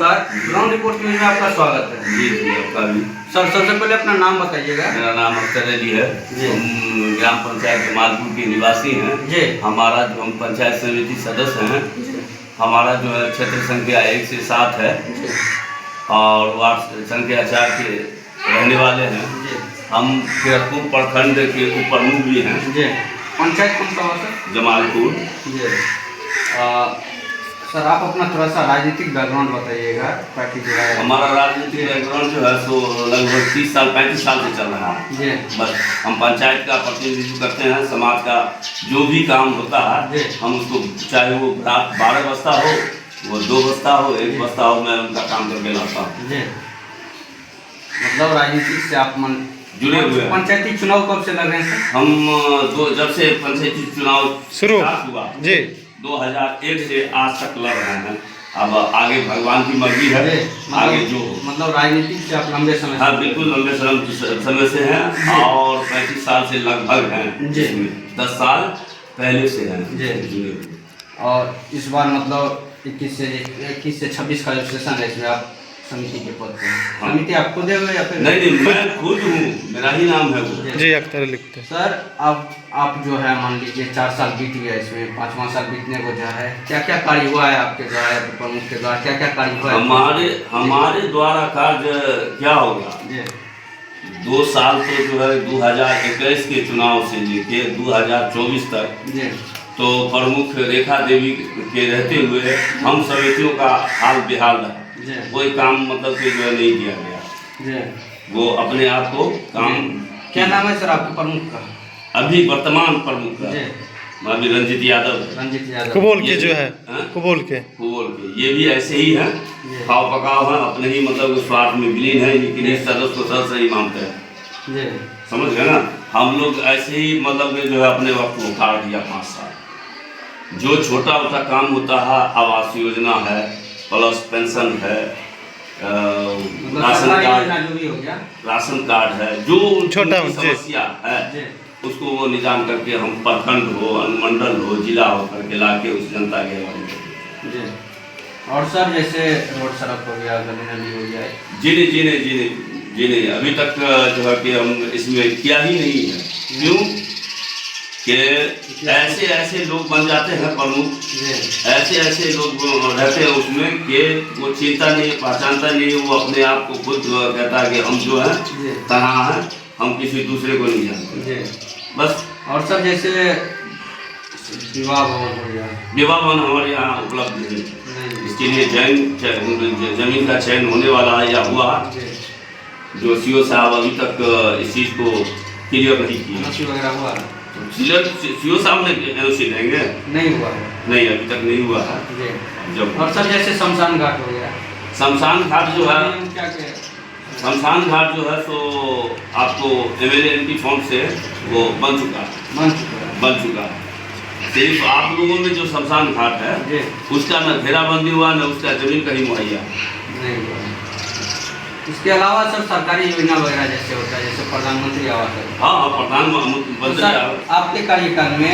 नमस्कार, ground report news में आपका स्वागत है। जी जी, आपका भी। सर, सबसे पहले अपना नाम बताइएगा। मेरा नाम अख्तर अली है। हम ग्राम पंचायत जमालपुर के निवासी हैं। जी। हमारा जो हम पंचायत समिति सदस्य हैं, हमारा जो है क्षेत्र संख्या 1 से 7 है और वार्ड संख्या 4 के रहने वाले हैं। हम केरपुर प्रखंड के उपप्रमुख भी हैं। जी। पंचायत कौन सा हुआ सर? जमालपुर। जी। सर, आप अपना थोड़ा सा राजनीतिक बैकग्राउंड बताइएगा ताकि जो है। हमारा राजनीतिक बैकग्राउंड जो है सो लगभग 30 साल 35 साल से चल रहा है। जी। बस हम पंचायत का प्रतिनिधित्व करते हैं। समाज का जो भी काम होता है हम उसको, चाहे वो रात 12 बजता हो, वो 2 बजता हो, 1 बजता हो, मैं उनका काम करके लाता हूँ। जी। मतलब राजनीति से आप जुड़े हुए हैं। पंचायती चुनाव कब से लग रहे हैं सर? हम जब से पंचायती चुनाव शुरू हुआ जी 2001 से आज तक लड़ रहे हैं। अब आगे भगवान की मर्जी है, आगे जो मतलब राजनीति से आप लंबे समय हाँ बिल्कुल लंबे समय से हैं और 35 साल से लगभग हैं। जी। 10 साल पहले से हैं। जी। और इस बार मतलब 21 से 26 का जो सेशन है इसमें आप समिति के पद पे हैं। हाँ। समिति आपको दे हुए या फिर? नहीं, मैं खुद हूँ, मेरा ही नाम है वो। जी अख्तर लिखते हैं। सर, अब आप जो है मान लीजिए 4 साल बीत गया, इसमें 5वां साल बीतने को जो है क्या क्या कार्य हुआ है आपके द्वारा, प्रमुख के द्वारा क्या क्या कार्य हुआ है? हमारे द्वारा कार्य क्या होगा? 2 साल तो जो है 2021 के चुनाव से लेके 2024 तक तो प्रमुख रेखा देवी के रहते हुए हम समितियों का हाल बेहाल रहा। कोई काम मतलब कि जो है नहीं किया गया। वो अपने आप को काम। क्या नाम है सर आपके प्रमुख का? अभी वर्तमान प्रमुख का अभी रंजित यादव कुबोल के जो है कुबोल के ये भी ऐसे ही हैं, खाओ पकाओ हैं, अपने ही मतलब स्वार्थ में विलीन है, लेकिन इस सदस्य को सर सही मानते हैं। समझ गए ना? हम लोग ऐसे ही मतलब जो है अपने वक्त को उखाड़ दिया 5 साल। जो छोटा मोटा काम होता है, आवास योजना है, प्लस पेंशन है, राशन कार्ड है, जो छोटा समस्या है उसको वो निजाम करके हम प्रखंड हो, अनुमंडल हो, जिला हो करके ला के उस जनता के हवाले। और सर जैसे रोड सड़क हो गया, गली नाली हो गया, जी नहीं अभी तक जो है कि हम इसमें किया ही नहीं है। क्यों कि ऐसे लोग बन जाते हैं प्रमुख, ऐसे लोग रहते हैं उसमें कि वो चिंता नहीं, पहचानता नहीं, वो अपने आप को खुद कहता है कि हम जो है कहाँ हैं, हम किसी दूसरे को नहीं जानते बस। और सर जैसे विवाह भवन हो गया, विवाह भवन हमारे यहाँ उपलब्ध नहीं। इसके लिए जमीन का चयन होने वाला है या हुआ, जो सीओ साहब अभी तक इस चीज़ को क्लियर नहीं किया। वगैरह हुआ सीओ साहब ने एनओसी देंगे? नहीं हुआ है। नहीं, अभी तक नहीं हुआ है। जब और सर जैसे शमशान घाट हो गया, शमशान घाट जो है, क्या शमशान घाट जो है तो आपको MLA MP फंड से वो बन चुका है। सिर्फ आप लोगों में जो शमशान घाट है उसका न घेराबंदी हुआ, न उसका जमीन कहीं मुहैया नहीं हुआ। इसके अलावा सर सरकारी योजना वगैरह जैसे होता है, जैसे प्रधानमंत्री आवास है। हाँ, प्रधानमंत्री आपके कार्यकाल में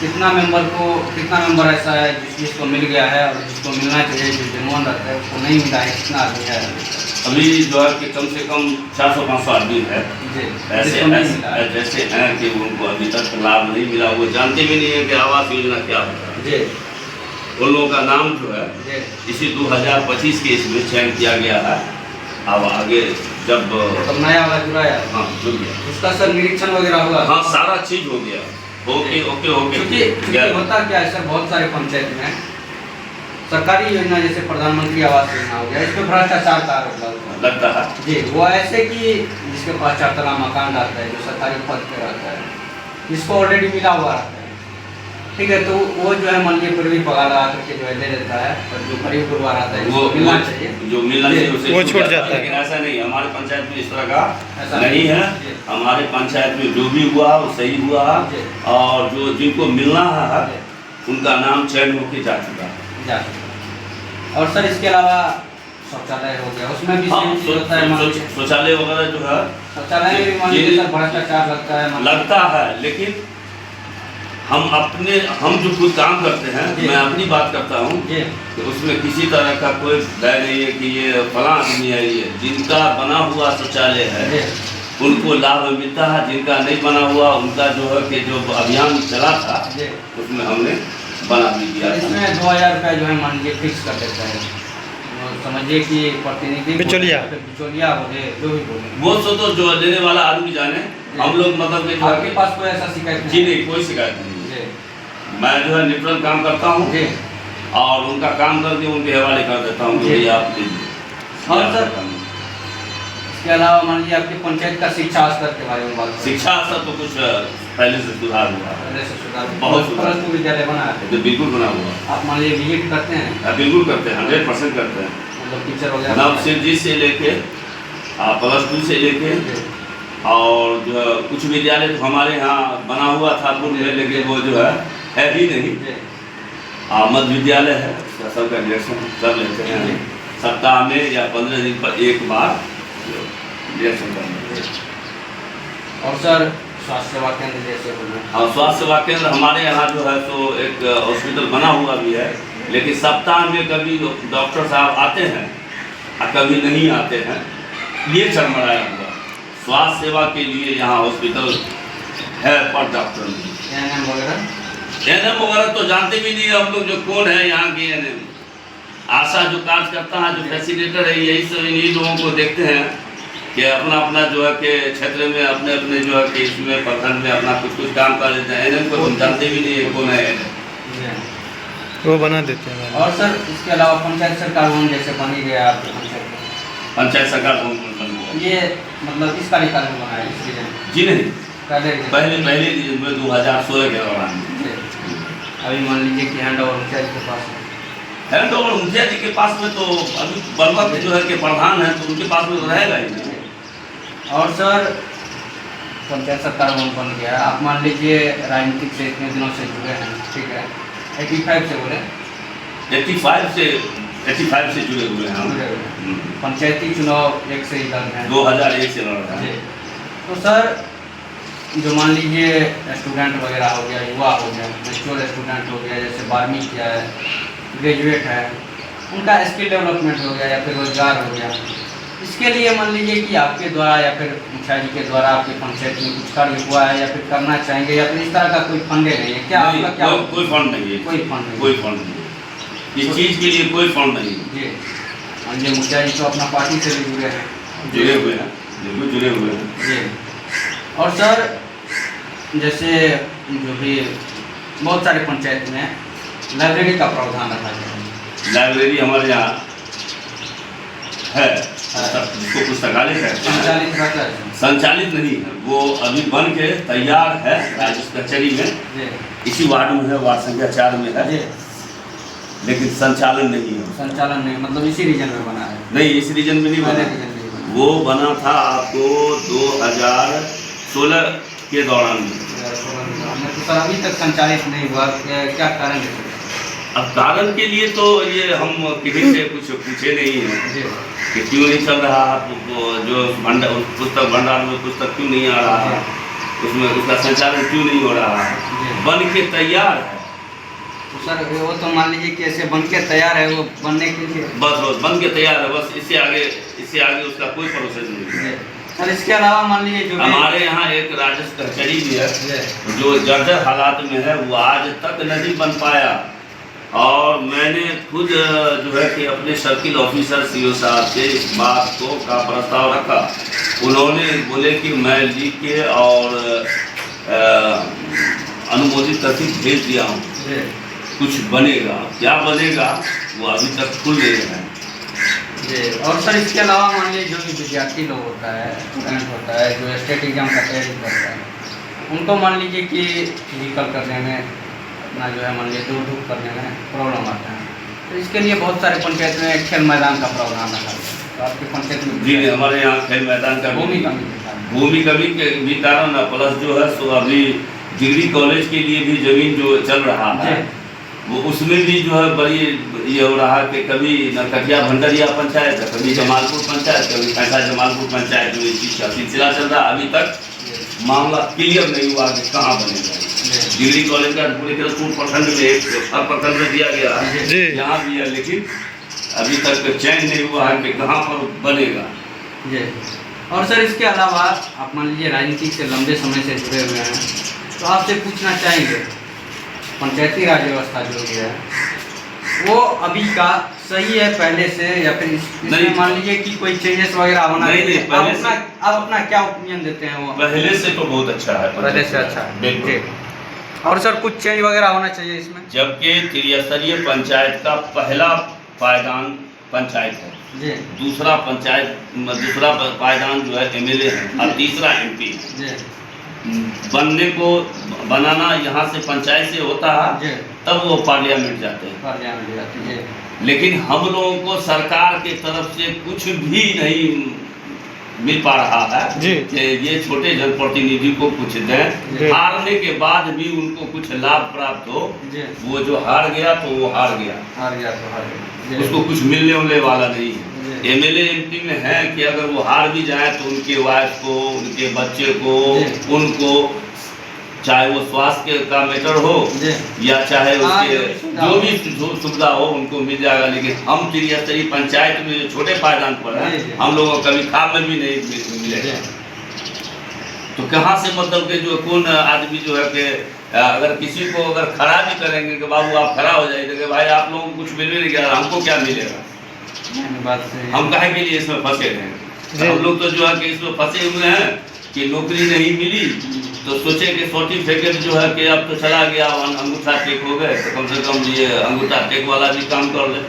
कितना मेंबर ऐसा है जिसको मिल गया है और जिसको मिलना चाहिए, जो जनवन रहता है उसको नहीं मिला है, कितना आदमी है? अभी जो है कि कम से कम 400-500 आदमी है जैसे हैं कि उनको अभी तक लाभ नहीं मिला। वो जानते भी नहीं है कि आवास योजना क्या होता है। उन लोगों का नाम जो है इसी 2025 के इसमें चयन किया गया है। अब आगे जब नया वाला जुड़ा है, हाँ जुड़ गया, उसका सर निरीक्षण वगैरह हुआ? हाँ, सारा चीज हो गया। ओके। होता क्या है सर, बहुत सारे पंचायत में सरकारी योजना जैसे प्रधानमंत्री आवास योजना हो गया, इस पर भ्रष्टाचार का आरोप लगता है। जी, वो ऐसे कि जिसके पास 4 तला मकान रहता है, जो सरकारी पद पे रहता है, जिसको ऑलरेडी मिला हुआ रहता है, ठीक है, तो वो जो है मान लीजिए फिर भी पगार लगा करके जो है दे देता है, और जो गरीब गुरबा रहता है वो मिलना चाहिए, उसे वो छूट जाता है। लेकिन ऐसा नहीं, हमारे पंचायत में इस तरह का नहीं है। हमारे पंचायत में जो भी हुआ वो सही हुआ, और जो जिनको मिलना है उनका नाम चयन होकर जा चुका है। और सर इसके अलावा शौचालय हो गया, उसमें भी शौचालय वगैरह जो है, शौचालय में भी भ्रष्टाचार लगता है, लेकिन हम जो खुद काम करते हैं, मैं अपनी बात करता हूँ कि उसमें किसी तरह का कोई भय नहीं है कि ये फला आदमी है। ये जिनका बना हुआ शौचालय है उनको लाभ मिलता है, जिनका नहीं बना हुआ उनका जो है कि जो अभियान चला था उसमें हमने बना भी दिया। इसमें 2000 रुपया जो है मान लीजिए फिक्स कर देता है, समझिए कि प्रतिनिधि बिचौलिया बोले जो भी बोले वो तो जो लेने वाला आदमी जाने। हम लोग मतलब कि आपके पास कोई ऐसा शिकायत जी नहीं, कोई शिकायत नहीं। मैं जो है न्यूट्रल काम करता हूँ और उनका काम करके उनके हवाले कर देता हूँ कि भैया आप लीजिए। और सर इसके अलावा मान लीजिए आपकी पंचायत का शिक्षा स्तर के बारे में बात करें। शिक्षा स्तर तो कुछ पहले से सुधार हुआ, पहले से सुधार बहुत सुधार। प्लस 2 विद्यालय बना है तो बिल्कुल बना हुआ। आप मान लीजिए विजिट करते हैं? बिल्कुल करते हैं, 100% करते हैं। मतलब टीचर वगैरह नवसिर से लेके +2 से लेके और जो है कुछ विद्यालय तो हमारे यहाँ बना हुआ था पूर्व में, लेकिन वो जो है ही नहीं। मध्य विद्यालय है, उसका सबका निरीक्षण कर लेते हैं सप्ताह में या 15 दिन पर एक बार निरीक्षण कर लेते हैं। और सर स्वास्थ्य सेवा केंद्र जैसे और स्वास्थ्य सेवा केंद्र हमारे यहाँ जो है तो एक हॉस्पिटल बना हुआ भी है, लेकिन सप्ताह में कभी डॉक्टर साहब आते हैं और कभी नहीं आते हैं। ये चरमराया हुआ स्वास्थ्य सेवा के लिए यहाँ हॉस्पिटल है पर डॉक्टर नहीं। एएनएम वगैरह तो जानते भी नहीं हम लोग जो कौन है यहाँ के एएनएम। आशा जो कार्य करता है, जो फैसिलिटेटर है, यही सब इन्हीं लोगों को देखते हैं कि अपना अपना जो है कि क्षेत्र में अपने अपने जो है कि इसमें प्रखंड में अपना कुछ काम कर लेते हैं। एएनएम को हम जानते भी नहीं है कौन है एएनएम, वो बना देते हैं। और सर इसके अलावा पंचायत सरकार भवन जैसे बनी गया आपके पंचायत सरकार भवन बन गया, ये मतलब इस कार्यकाल में बना है इस रीजन? जी नहीं, पहले 2016 के दौरान। अभी मान लीजिए कि हैंड ओवर मुखिया जी के पास है। हैंड ओवर मुखिया जी के पास में तो अभी बलवत जो है कि प्रधान है तो उनके पास में तो रहेगा ही नहीं। और सर पंचायत सरकार भवन बन गया, आप मान लीजिए राजनीतिक से इतने दिनों से जुड़े हैं, ठीक है, 85 से बोले 85 से जुड़े हुए हैं हम। पंचायती चुनाव 1 से ही लड़ रहे हैं, 2001 से लड़ रहे हैं। तो सर जो मान लीजिए स्टूडेंट वगैरह हो गया, युवा हो गया, मैच्योर स्टूडेंट हो गया, जैसे 12वीं किया है, ग्रेजुएट है, उनका स्किल डेवलपमेंट हो गया या फिर रोजगार हो गया, इसके लिए मान लीजिए कि आपके द्वारा या फिर मुखिया जी के द्वारा आपके पंचायत में कुछ कार्य हुआ है या फिर करना चाहेंगे या फिर इस तरह का कोई फंड नहीं है क्या? नहीं, क्या कोई फंड नहीं है, कोई फंड नहीं, कोई फंड नहीं, इस चीज़ के लिए कोई फंड नहीं जी। मान लीजिए मुखिया जी तो अपना पार्टी से भी जुड़े हैं, बिल्कुल जुड़े हुए हैं जी। और सर जैसे जो भी बहुत सारे पंचायत में लाइब्रेरी का प्रावधान रखा गया है। लाइब्रेरी हमारे यहाँ है, जिसको पुस्तकालय कहते हैं, संचालित नहीं है, वो अभी बन के तैयार है राजस्व कचहरी में, इसी वार्ड में है, वार्ड संख्या 4 में है, लेकिन संचालन नहीं है। संचालन नहीं मतलब इसी रीजन में बना है? नहीं, इस रीजन में नहीं बना, वो बना था आपको 2016 के दौरान में। तो सर अभी तक संचालित नहीं हुआ, क्या कारण है? अब कारण के लिए तो ये हम किसी से कुछ पूछे नहीं हैं कि क्यों नहीं चल रहा, जो पुस्तक भंडार में पुस्तक क्यों नहीं आ रहा है, उसमें उसका संचालन क्यों नहीं हो रहा है, बन के तैयार है। तो सर वो तो मान लीजिए कि ऐसे बन के तैयार है, वो बनने के लिए बस बन के तैयार है, बस इससे आगे उसका कोई प्रोसेस नहीं है। सर इसके अलावा मान लीजिए जो हमारे यहाँ एक राजस्व कचहरी भी है जो जर्जर हालात में है, वो आज तक नहीं बन पाया। और मैंने खुद जो है कि अपने सर्किल ऑफिसर सीओ साहब से इस बात का प्रस्ताव रखा, उन्होंने बोले कि मैं लिख के और अनुमोदित करके भेज दिया हूँ, कुछ बनेगा, क्या बनेगा वो अभी तक खुल नहीं है। और सर इसके अलावा मान लीजिए जो भी विद्यार्थी लोग होता है, स्टूडेंट होता है, जो स्टेट एग्जाम का तैयारी करता है, उनको मान लीजिए कि फिजिकल करने में अपना जो है मान लीजिए दूर धूप करने में प्रॉब्लम आता है, तो इसके लिए बहुत सारे पंचायत में खेल मैदान का प्रावधान रखा है। तो आपके पंचायत में जी हमारे यहाँ खेल मैदान का भूमि कमी के भी कारण, प्लस जो है सो अभी डिग्री कॉलेज के लिए भी जमीन जो चल रहा है वो उसमें भी जो है बड़ी ये हो रहा है कि कभी नरकटिया भंडरिया पंचायत, कभी जमालपुर पंचायत, कभी कैसा जमालपुर पंचायत, जो इस चीज़ का सिलसिला चल रहा है। अभी तक मामला क्लियर नहीं हुआ कि कहाँ बनेगा। डिग्री कॉलेज का पूरे किरतपुर प्रखंड में हर प्रखंड में दिया गया है, जी। यहाँ भी है, लेकिन अभी तक चयन नहीं हुआ है कि कहाँ पर बनेगा। जी। और सर इसके अलावा आप मान लीजिए राजनीति से लंबे समय से जुड़े हुए हैं, तो आपसे पूछना चाहेंगे पंचायती राज व्यवस्था जो भी है वो अभी का सही है पहले से, या फिर इसमें मान लीजिए कि कोई चेंजेस वगैरह होना चाहिए? आप अपना क्या ओपिनियन देते हैं? वो पहले से तो बहुत अच्छा है, पहले से अच्छा है, बिल्कुल। और सर कुछ चेंज वगैरह होना चाहिए इसमें? जबकि त्रिस्तरीय पंचायत का पहला पायदान पंचायत है, जी। दूसरा पायदान जो है एमएलए है और तीसरा एमपी। जी। बनने को बनाना यहाँ से पंचायत से होता है, जी। तब वो पार्लियामेंट जाते हैं। पार्लियामेंट जाती है। लेकिन हम लोगों को सरकार की तरफ से कुछ भी नहीं मिल पा रहा है जी। कि ये छोटे जनप्रतिनिधि को कुछ जी। दें, हारने के बाद भी उनको कुछ लाभ प्राप्त हो। जी। वो जो हार गया तो वो हार गया, हार गया तो हार गया। उसको कुछ मिलने उलने वाला नहीं है। जी। एमएलए एमपी में है कि अगर वो हार भी जाए तो उनके वाइफ को, उनके बच्चे को, जी। उनको चाहे वो स्वास्थ्य का मैटर हो जी। या चाहे हाँ, उसके जो भी सुविधा हो उनको मिल जाएगा। लेकिन हम त्रिस्तरीय पंचायत में जो छोटे पायदान पर है, जी। हम लोगों को कभी खाब में भी नहीं मिलेगा। तो कहाँ से मतलब के जो कौन आदमी जो है कि अगर किसी को अगर खड़ा भी करेंगे कि बाबू आप खड़ा हो जाइए, तो भाई आप लोगों को कुछ मिल भी नहीं गया, हमको क्या मिलेगा? बात सही। हम काहे के लिए इसमें फंसे हैं? हम लोग तो जो है कि इसमें फंसे हुए हैं कि नौकरी नहीं मिली तो सोचे कि सर्टिफिकेट जो है कि अब तो चला गया, अंगूठा टेक हो गए, तो कम से कम ये अंगूठा टेक वाला भी काम कर ले,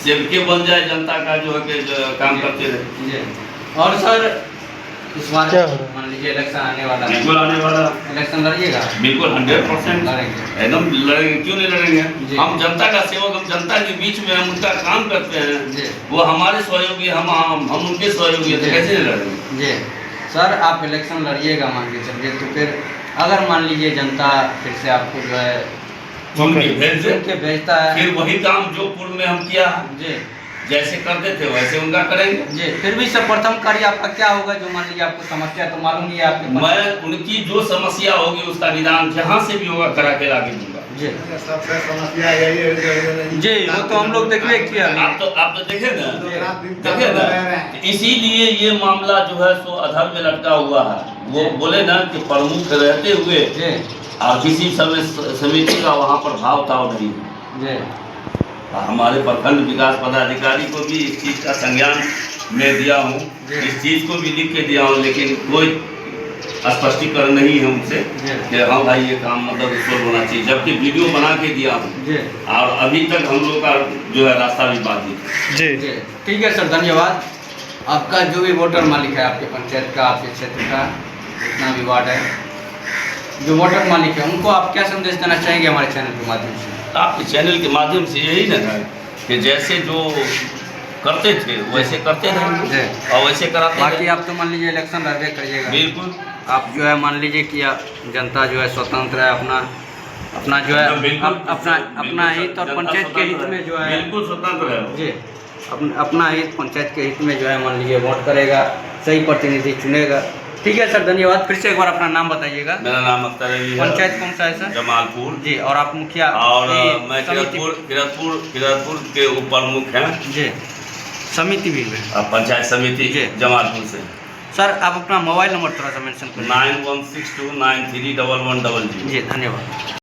सेवके बन जाए जनता का जो है कि काम करते रहे। और सर इस बार क्या हो रहा है? मान लीजिए इलेक्शन आने वाला है, बिल्कुल आने वाला, इलेक्शन लड़िएगा? बिल्कुल 100% लड़ेंगे। एकदम लड़ेंगे, क्यों नहीं लड़ेंगे? जी। हम जनता का सेवक, हम जनता के बीच में हम उनका काम करते जी। हैं, वो हमारे सहयोगी, हम उनके सहयोगी, तो जी। कैसे नहीं लड़ेंगे? जी सर, आप इलेक्शन लड़िएगा मान के चलिए, तो फिर अगर मान लीजिए जनता फिर से आपको जो है चुन के भेज दे, चुन के भेजता है, फिर वही काम जो पूर्व में हम किया है, जी जैसे करते थे वैसे उनका करेंगे। जी, फिर भी सब प्रथम कार्य आपका क्या होगा? जो मान लीजिए आपको समस्या तो मालूम नहीं है आपके पास। मैं उनकी जो समस्या होगी उसका निदान जहाँ से भी होगा करा के लाके दूंगा। जी सबसे समस्या यही है जी, वो तो हम लोग देखबे किया अभी। आप तो देखे ना, इसीलिए ये मामला जो है सो अधर में लटका हुआ है। वो बोले ना कि प्रमुख रहते हुए जी और किसी समिति का वहाँ पर भाव ताव नहीं है। जी हमारे प्रखंड विकास पदाधिकारी को भी इस चीज़ का संज्ञान मैं दिया हूँ, इस चीज़ को भी लिख के दिया हूँ, लेकिन कोई स्पष्टीकरण नहीं है उनसे कि हाँ भाई ये काम मतलब इसको होना चाहिए, जबकि वीडियो बना के दिया हूँ जी। और अभी तक हम लोग का जो है रास्ता भी बाधित है। जी। जी ठीक है सर, धन्यवाद। आपका जो भी वोटर मालिक है आपके पंचायत का, आपके क्षेत्र का जितना भी वार्ड है, जो वोटर मालिक है उनको आप क्या संदेश देना चाहेंगे हमारे चैनल के माध्यम से? आपके चैनल के माध्यम से यही ना है कि जैसे जो करते थे वैसे करते रहेंगे और वैसे कराते बाकी रहेंगे। आप तो मान लीजिए इलेक्शन लड़बे करिएगा, बिल्कुल आप जो है मान लीजिए कि जनता जो है स्वतंत्र है, अपना जो है अपना हित और पंचायत के हित में जो है बिल्कुल स्वतंत्र है जी, अपना हित पंचायत के हित में जो है मान लीजिए वोट करेगा, सही प्रतिनिधि चुनेगा। ठीक है सर, धन्यवाद। फिर से एक बार अपना नाम बताइएगा। मेरा नाम अख्तर अली है। पंचायत कौन सा है सर? जमालपुर जी। और आप मुखिया? और मैं समिति किरतपुर के उपप्रमुख हैं जी, समिति भी है, पंचायत समिति जी। जमालपुर से। सर आप अपना मोबाइल नंबर थोड़ा सा मेंशन करिए। 9162931100। जी धन्यवाद।